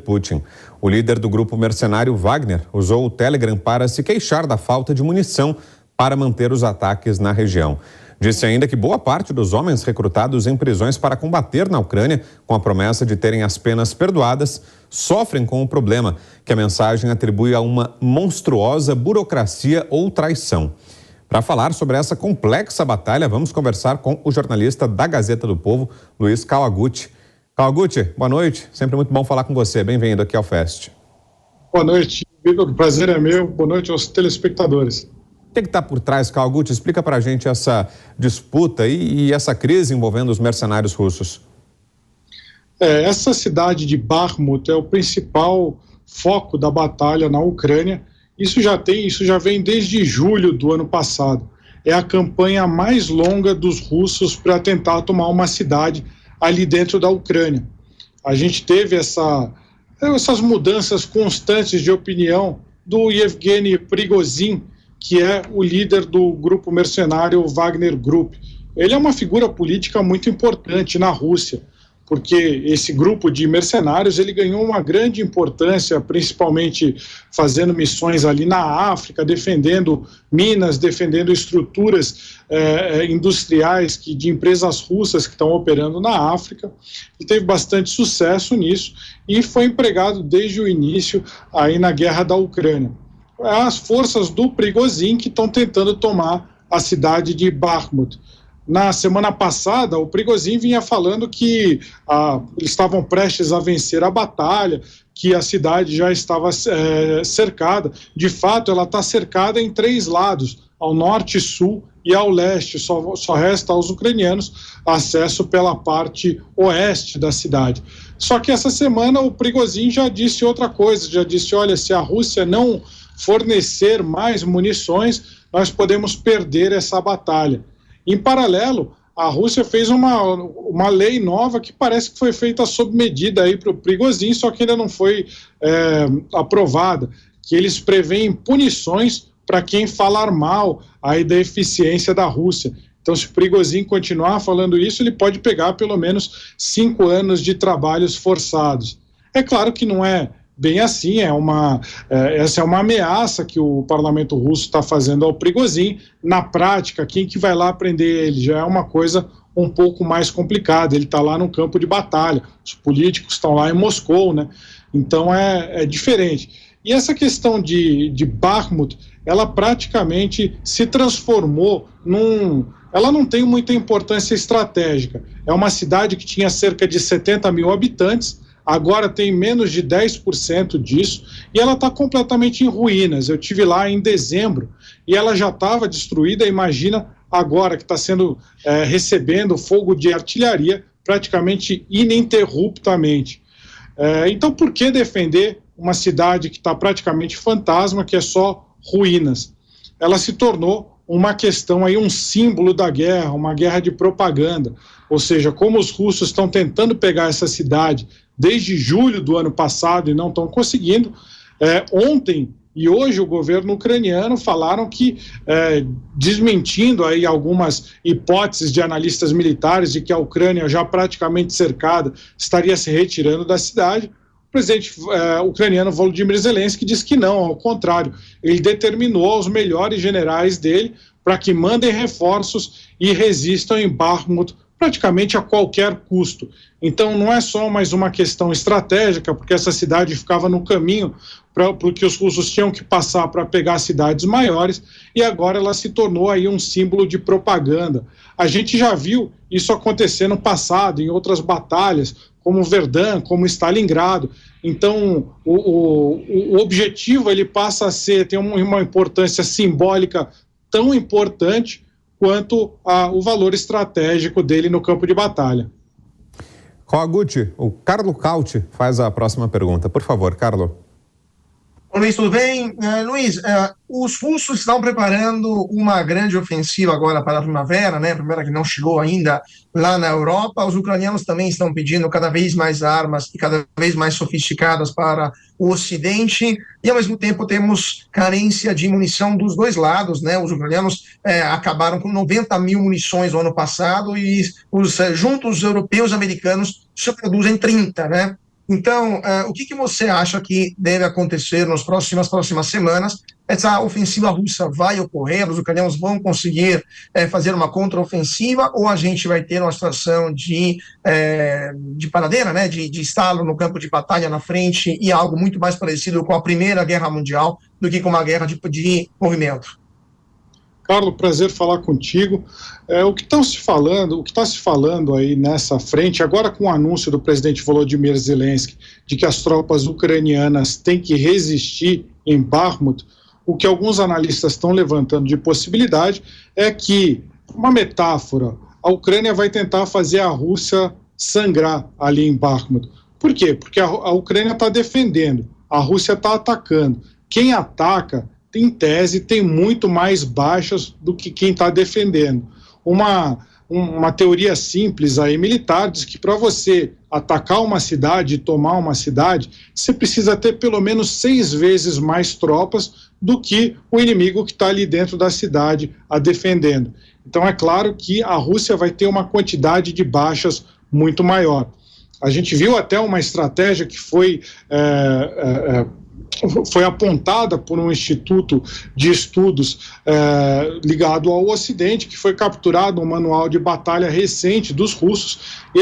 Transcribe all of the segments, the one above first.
Putin. O líder do grupo mercenário Wagner usou o Telegram para se queixar da falta de munição para manter os ataques na região. Disse ainda que boa parte dos homens recrutados em prisões para combater na Ucrânia, com a promessa de terem as penas perdoadas, sofrem com o problema que a mensagem atribui a uma monstruosa burocracia ou traição. Para falar sobre essa complexa batalha, vamos conversar com o jornalista da Gazeta do Povo, Luiz Kawaguchi. Kawaguchi, boa noite. Sempre muito bom falar com você. Bem-vindo aqui ao Fest. Boa noite, Vitor. O prazer é meu. Boa noite aos telespectadores. O que está por trás, Kawaguchi? Explica para a gente essa disputa e essa crise envolvendo os mercenários russos. Essa cidade de Bakhmut é o principal foco da batalha na Ucrânia. Isso já vem desde julho do ano passado. É a campanha mais longa dos russos para tentar tomar uma cidade ali dentro da Ucrânia. A gente teve essas mudanças constantes de opinião do Yevgeny Prigozhin, que é o líder do grupo mercenário Wagner Group. Ele é uma figura política muito importante na Rússia, porque esse grupo de mercenários ele ganhou uma grande importância, principalmente fazendo missões ali na África, defendendo minas, defendendo estruturas industriais de empresas russas que estão operando na África. Ele teve bastante sucesso nisso e foi empregado desde o início aí na guerra da Ucrânia. As forças do Prigozhin que estão tentando tomar a cidade de Bakhmut. Na semana passada, o Prigozhin vinha falando que eles estavam prestes a vencer a batalha, que a cidade já estava cercada. De fato, ela está cercada em 3 lados, ao norte, sul e ao leste. Só resta aos ucranianos acesso pela parte oeste da cidade. Só que essa semana o Prigozhin já disse outra coisa, já disse, olha, se a Rússia não fornecer mais munições, nós podemos perder essa batalha. Em paralelo, a Rússia fez uma lei nova que parece que foi feita sob medida aí para o Prigozhin, só que ainda não foi aprovada, que eles prevêem punições para quem falar mal aí da eficiência da Rússia. Então, se o Prigozhin continuar falando isso, ele pode pegar pelo menos 5 anos de trabalhos forçados. É claro que não é bem assim, essa é uma ameaça que o parlamento russo está fazendo ao Prigozhin. Na prática, quem que vai lá prender ele já é uma coisa um pouco mais complicada. Ele está lá no campo de batalha, os políticos estão lá em Moscou, né? Então é diferente. E essa questão de Bakhmut, ela praticamente se transformou ela não tem muita importância estratégica. É uma cidade que tinha cerca de 70 mil habitantes, agora tem menos de 10% disso, e ela está completamente em ruínas. Eu estive lá em dezembro e ela já estava destruída. Imagina agora que está recebendo fogo de artilharia praticamente ininterruptamente. Então, por que defender uma cidade que está praticamente fantasma, que é só ruínas? Ela se tornou uma questão aí, um símbolo da guerra, uma guerra de propaganda. Ou seja, como os russos estão tentando pegar essa cidade desde julho do ano passado e não estão conseguindo, ontem e hoje o governo ucraniano falaram que, desmentindo aí algumas hipóteses de analistas militares de que a Ucrânia, já praticamente cercada, estaria se retirando da cidade. O presidente ucraniano Volodymyr Zelensky disse que não, ao contrário, ele determinou aos melhores generais dele para que mandem reforços e resistam em Bakhmut praticamente a qualquer custo. Então não é só mais uma questão estratégica, porque essa cidade ficava no caminho porque os russos tinham que passar para pegar cidades maiores, e agora ela se tornou aí um símbolo de propaganda. A gente já viu isso acontecer no passado, em outras batalhas, como Verdun, como Stalingrado. Então o objetivo ele passa a ter uma importância simbólica tão importante quanto o valor estratégico dele no campo de batalha. Kawaguchi, o Carlo Cauti faz a próxima pergunta. Por favor, Carlo. Luiz, tudo bem? Luiz, os russos estão preparando uma grande ofensiva agora para a primavera, né? A primavera que não chegou ainda lá na Europa. Os ucranianos também estão pedindo cada vez mais armas e cada vez mais sofisticadas para o Ocidente, e ao mesmo tempo temos carência de munição dos dois lados, né? Os ucranianos acabaram com 90 mil munições no ano passado e juntos os europeus e americanos só produzem 30, né? Então, o que você acha que deve acontecer nas próximas semanas? Essa ofensiva russa vai ocorrer? Os ucranianos vão conseguir fazer uma contraofensiva, ou a gente vai ter uma situação de paradeira, né, de estalo no campo de batalha na frente, e algo muito mais parecido com a Primeira Guerra Mundial do que com uma guerra de movimento? Carlos, prazer falar contigo. O que está se falando aí nessa frente, agora com o anúncio do presidente Volodymyr Zelensky de que as tropas ucranianas têm que resistir em Bakhmut, o que alguns analistas estão levantando de possibilidade é que, uma metáfora, a Ucrânia vai tentar fazer a Rússia sangrar ali em Bakhmut. Por quê? Porque a Ucrânia está defendendo, a Rússia está atacando. Quem ataca, em tese, tem muito mais baixas do que quem está defendendo. Uma teoria simples aí militar diz que para você atacar uma cidade e tomar uma cidade, você precisa ter pelo menos 6 vezes mais tropas do que o inimigo que está ali dentro da cidade a defendendo. Então é claro que a Rússia vai ter uma quantidade de baixas muito maior. A gente viu até uma estratégia que foi apontada por um instituto de estudos ligado ao Ocidente, que foi capturado um manual de batalha recente dos russos. E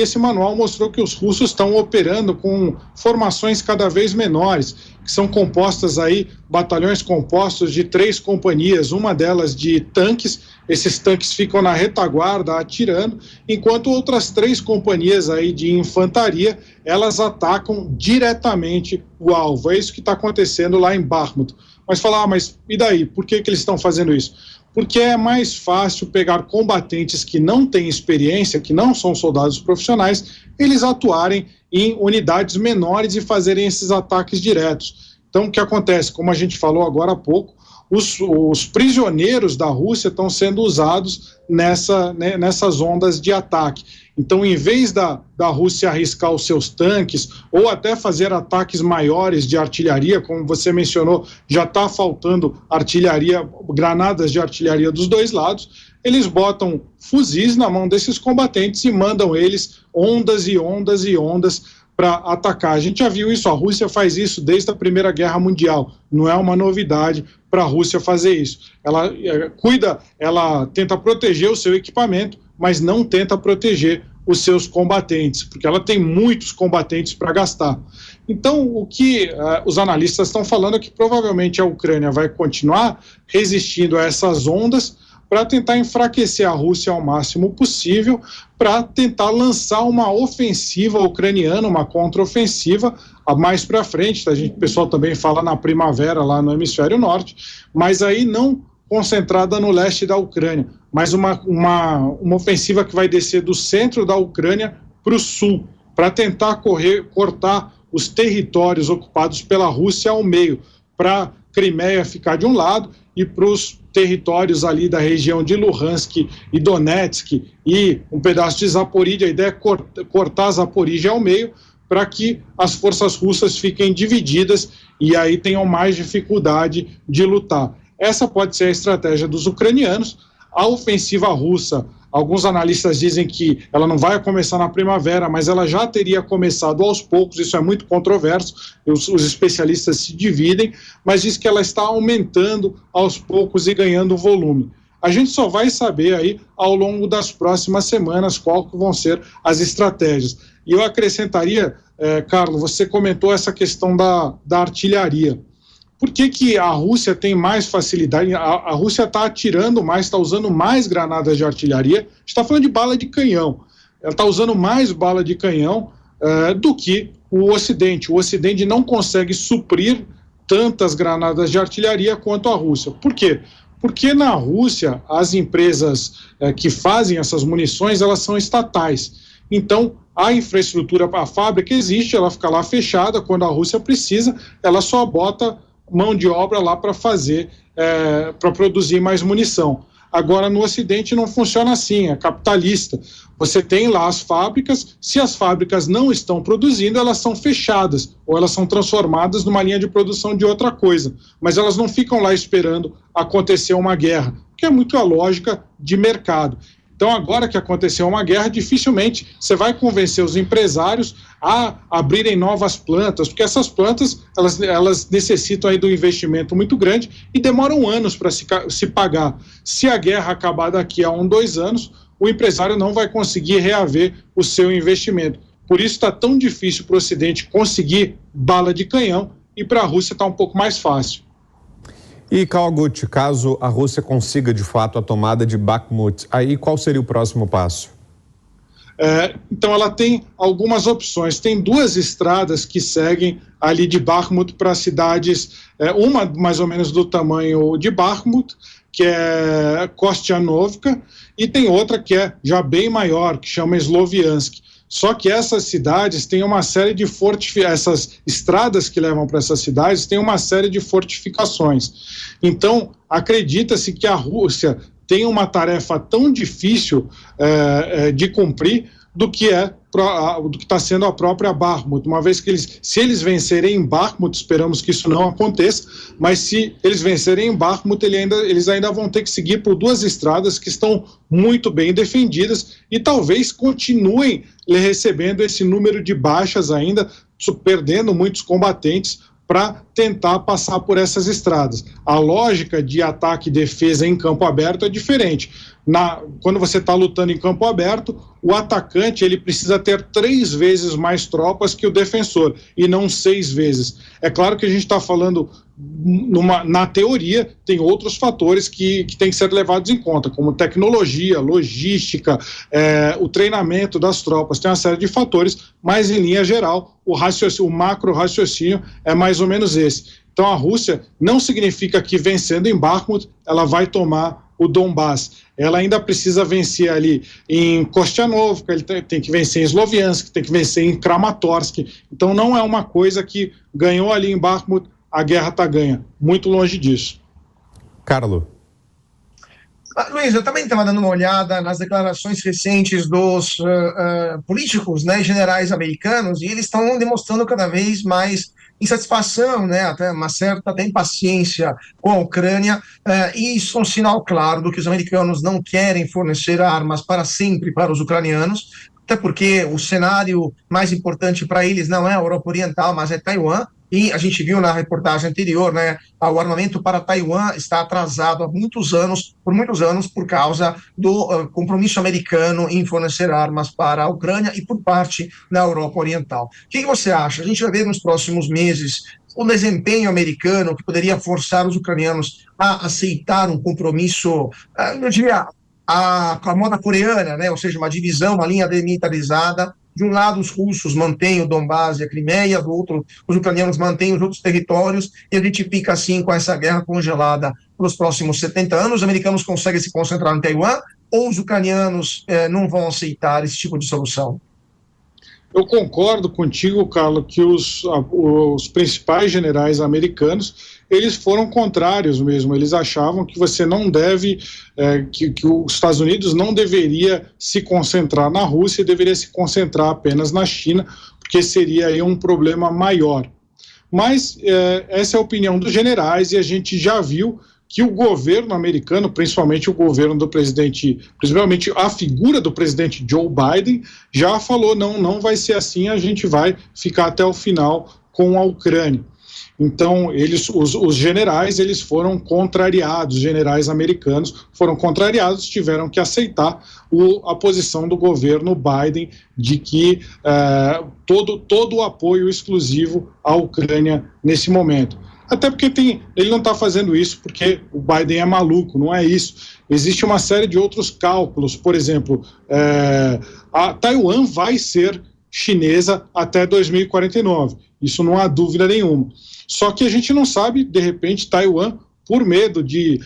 esse manual mostrou que os russos estão operando com formações cada vez menores, que são compostas aí, batalhões compostos de 3 companhias, uma delas de tanques. Esses tanques ficam na retaguarda atirando, enquanto outras 3 companhias aí de infantaria, elas atacam diretamente o alvo. É isso que está acontecendo lá em Bakhmut. Mas mas e daí? Por que eles estão fazendo isso? Porque é mais fácil pegar combatentes que não têm experiência, que não são soldados profissionais, eles atuarem em unidades menores e fazerem esses ataques diretos. Então, o que acontece? Como a gente falou agora há pouco, os prisioneiros da Rússia estão sendo usados nessas ondas de ataque. Então, em vez da Rússia arriscar os seus tanques ou até fazer ataques maiores de artilharia, como você mencionou, já está faltando artilharia, granadas de artilharia dos 2 lados, eles botam fuzis na mão desses combatentes e mandam eles ondas e ondas e ondas para atacar. A gente já viu isso, a Rússia faz isso desde a Primeira Guerra Mundial, não é uma novidade para a Rússia fazer isso. Ela tenta proteger o seu equipamento, mas não tenta proteger os seus combatentes, porque ela tem muitos combatentes para gastar. Então, o que os analistas estão falando é que provavelmente a Ucrânia vai continuar resistindo a essas ondas para tentar enfraquecer a Rússia ao máximo possível, para tentar lançar uma ofensiva ucraniana, uma contraofensiva mais para frente. O pessoal também fala na primavera lá no hemisfério norte, mas aí não concentrada no leste da Ucrânia, mas uma ofensiva que vai descer do centro da Ucrânia para o sul, para tentar cortar os territórios ocupados pela Rússia ao meio, para Crimeia ficar de um lado e para os territórios ali da região de Luhansk e Donetsk e um pedaço de Zaporídia. A ideia é cortar Zaporídia ao meio para que as forças russas fiquem divididas e aí tenham mais dificuldade de lutar. Essa pode ser a estratégia dos ucranianos. A ofensiva russa, alguns analistas dizem que ela não vai começar na primavera, mas ela já teria começado aos poucos. Isso é muito controverso, os especialistas se dividem, mas diz que ela está aumentando aos poucos e ganhando volume. A gente só vai saber aí ao longo das próximas semanas qual que vão ser as estratégias. E eu acrescentaria, Carlos, você comentou essa questão da artilharia. Por que a Rússia tem mais facilidade? A Rússia está atirando mais, está usando mais granadas de artilharia. A gente está falando de bala de canhão. Ela está usando mais bala de canhão do que o Ocidente. O Ocidente não consegue suprir tantas granadas de artilharia quanto a Rússia. Por quê? Porque na Rússia, as empresas que fazem essas munições, elas são estatais. Então, a infraestrutura, a fábrica existe, ela fica lá fechada. Quando a Rússia precisa, ela só bota mão de obra lá para para produzir mais munição. Agora, no Ocidente não funciona assim, é capitalista. Você tem lá as fábricas, se as fábricas não estão produzindo, elas são fechadas, ou elas são transformadas numa linha de produção de outra coisa. Mas elas não ficam lá esperando acontecer uma guerra, que é muito a lógica de mercado. Então, agora que aconteceu uma guerra, dificilmente você vai convencer os empresários a abrirem novas plantas, porque essas plantas elas necessitam aí de um investimento muito grande e demoram anos para se pagar. Se a guerra acabar daqui a 2 anos, o empresário não vai conseguir reaver o seu investimento. Por isso está tão difícil para o Ocidente conseguir bala de canhão e para a Rússia está um pouco mais fácil. E, Kalgut, caso a Rússia consiga de fato a tomada de Bakhmut, aí qual seria o próximo passo? Então ela tem algumas opções. Tem 2 estradas que seguem ali de Bakhmut para cidades, uma mais ou menos do tamanho de Bakhmut, que é Kostianovka, e tem outra que é já bem maior, que chama Sloviansk. Só que essas cidades têm uma série de essas estradas que levam para essas cidades têm uma série de fortificações. Então, acredita-se que a Rússia tem uma tarefa tão difícil de cumprir do que está sendo a própria Bakhmut, uma vez que se eles vencerem em Bakhmut, esperamos que isso não aconteça, mas se eles vencerem em Bakhmut, eles ainda vão ter que seguir por 2 estradas que estão muito bem defendidas e talvez continuem recebendo esse número de baixas ainda, perdendo muitos combatentes para tentar passar por essas estradas. A lógica de ataque e defesa em campo aberto é diferente. Quando você está lutando em campo aberto, o atacante ele precisa ter 3 vezes mais tropas que o defensor, e não 6 vezes. É claro que a gente está falando, na teoria, tem outros fatores que têm que ser levados em conta, como tecnologia, logística, o treinamento das tropas, tem uma série de fatores, mas em linha geral, o macro raciocínio é mais ou menos esse. Então a Rússia não significa que vencendo em Bakhmut, ela vai tomar o Donbass. Ela ainda precisa vencer ali em Kostianovka, ele tem que vencer em Sloviansk, tem que vencer em Kramatorsk. Então não é uma coisa que ganhou ali em Bakhmut, a guerra está ganha. Muito longe disso. Carlo. Luiz, eu também estava dando uma olhada nas declarações recentes dos políticos, né, generais americanos, e eles estão demonstrando cada vez mais insatisfação, né, até uma certa impaciência com a Ucrânia, e isso é um sinal claro do que os americanos não querem fornecer armas para sempre para os ucranianos, até porque o cenário mais importante para eles não é a Europa Oriental, mas é Taiwan. E a gente viu na reportagem anterior, né, o armamento para Taiwan está atrasado há muitos anos, por causa do compromisso americano em fornecer armas para a Ucrânia e por parte da Europa Oriental. O que você acha? A gente vai ver nos próximos meses o desempenho americano que poderia forçar os ucranianos a aceitar um compromisso, eu diria, com a moda coreana, né, ou seja, uma divisão, uma linha demilitarizada. De um lado, os russos mantêm o Donbass e a Crimeia, do outro, os ucranianos mantêm os outros territórios, e a gente fica assim com essa guerra congelada pelos próximos 70 anos. Os americanos conseguem se concentrar em Taiwan, ou os ucranianos não vão aceitar esse tipo de solução? Eu concordo contigo, Carlos, que os principais generais americanos, eles foram contrários mesmo, eles achavam que você não deve, que os Estados Unidos não deveria se concentrar na Rússia e deveria se concentrar apenas na China, porque seria aí um problema maior. Mas essa é a opinião dos generais e a gente já viu que o governo americano, principalmente o governo do presidente, principalmente a figura do presidente Joe Biden, já falou, não vai ser assim, a gente vai ficar até o final com a Ucrânia. Então, os generais, eles foram contrariados, os generais americanos foram contrariados, tiveram que aceitar a posição do governo Biden de que todo o apoio exclusivo à Ucrânia nesse momento. Até porque ele não está fazendo isso porque o Biden é maluco, não é isso. Existe uma série de outros cálculos, por exemplo, a Taiwan vai ser chinesa até 2049, isso não há dúvida nenhuma. Só que a gente não sabe, de repente, Taiwan, por medo de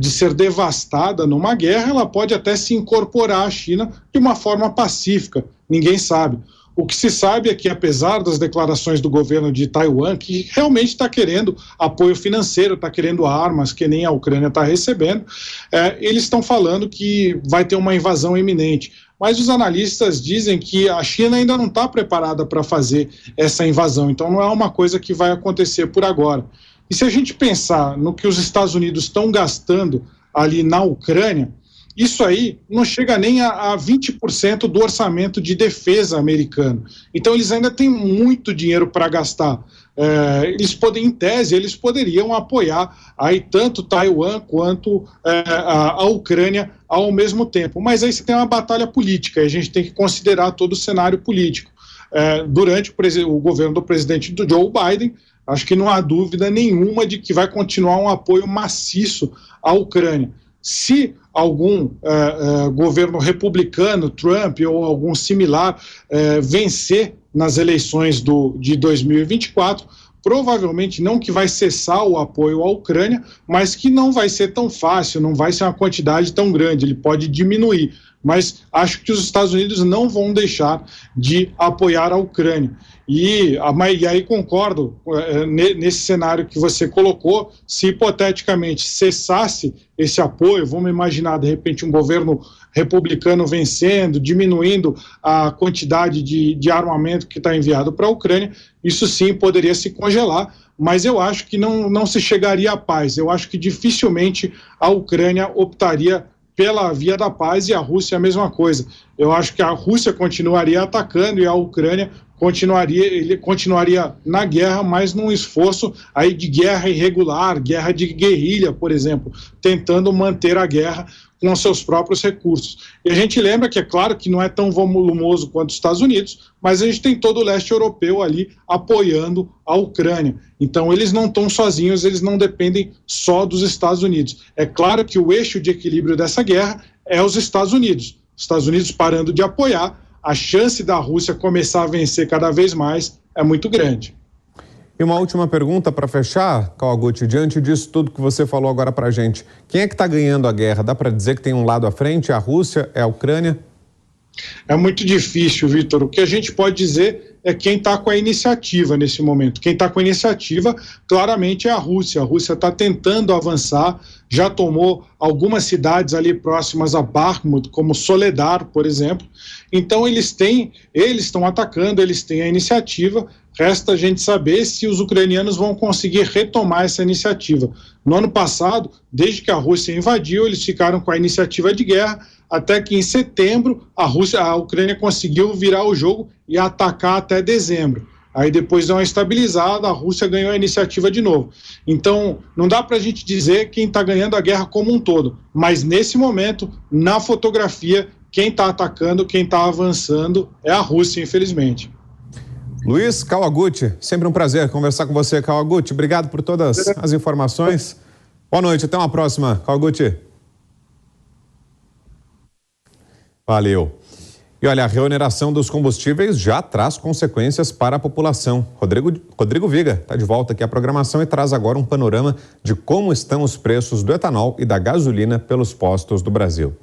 ser devastada numa guerra, ela pode até se incorporar à China de uma forma pacífica, ninguém sabe. O que se sabe é que, apesar das declarações do governo de Taiwan, que realmente está querendo apoio financeiro, está querendo armas que nem a Ucrânia está recebendo, eles estão falando que vai ter uma invasão iminente. Mas os analistas dizem que a China ainda não está preparada para fazer essa invasão, então não é uma coisa que vai acontecer por agora. E se a gente pensar no que os Estados Unidos estão gastando ali na Ucrânia, isso aí não chega nem a 20% do orçamento de defesa americano. Então eles ainda têm muito dinheiro para gastar. Eles podem, em tese, eles poderiam apoiar aí tanto Taiwan quanto a Ucrânia ao mesmo tempo. Mas aí você tem uma batalha política, e a gente tem que considerar todo o cenário político. Durante o governo do presidente Joe Biden, acho que não há dúvida nenhuma de que vai continuar um apoio maciço à Ucrânia. Se algum governo republicano, Trump ou algum similar, vencer nas eleições de 2024, provavelmente não que vai cessar o apoio à Ucrânia, mas que não vai ser tão fácil, não vai ser uma quantidade tão grande, ele pode diminuir. Mas acho que os Estados Unidos não vão deixar de apoiar a Ucrânia. E aí concordo nesse cenário que você colocou, se hipoteticamente cessasse esse apoio, vamos imaginar de repente um governo republicano vencendo, diminuindo a quantidade de armamento que está enviado para a Ucrânia, isso sim poderia se congelar, mas eu acho que não se chegaria à paz. Eu acho que dificilmente a Ucrânia optaria pela via da paz e a Rússia a mesma coisa. Eu acho que a Rússia continuaria atacando e a Ucrânia continuaria na guerra, mas num esforço aí de guerra irregular, guerra de guerrilha, por exemplo, tentando manter a guerra com seus próprios recursos. E a gente lembra que é claro que não é tão volumoso quanto os Estados Unidos, mas a gente tem todo o leste europeu ali apoiando a Ucrânia. Então eles não estão sozinhos, eles não dependem só dos Estados Unidos. É claro que o eixo de equilíbrio dessa guerra é os Estados Unidos. Os Estados Unidos parando de apoiar, a chance da Rússia começar a vencer cada vez mais é muito grande. E uma última pergunta para fechar, Kawaguchi, diante disso tudo que você falou agora para a gente, quem é que está ganhando a guerra? Dá para dizer que tem um lado à frente, é a Rússia, é a Ucrânia? É muito difícil, Vitor. O que a gente pode dizer é quem está com a iniciativa nesse momento. Quem está com a iniciativa, claramente, é a Rússia. A Rússia está tentando avançar, já tomou algumas cidades ali próximas a Bakhmut, como Soledar, por exemplo. Então, eles estão atacando, eles têm a iniciativa. Resta a gente saber se os ucranianos vão conseguir retomar essa iniciativa. No ano passado, desde que a Rússia invadiu, eles ficaram com a iniciativa de guerra, até que em setembro a Ucrânia conseguiu virar o jogo e atacar até dezembro. Aí depois deu uma estabilizada, a Rússia ganhou a iniciativa de novo. Então, não dá para a gente dizer quem está ganhando a guerra como um todo, mas nesse momento, na fotografia, quem está atacando, quem está avançando é a Rússia, infelizmente. Luiz Kawaguchi, sempre um prazer conversar com você, Kawaguchi. Obrigado por todas as informações. Boa noite, até uma próxima, Kawaguchi. Valeu. E olha, a reoneração dos combustíveis já traz consequências para a população. Rodrigo Viga está de volta aqui à programação e traz agora um panorama de como estão os preços do etanol e da gasolina pelos postos do Brasil.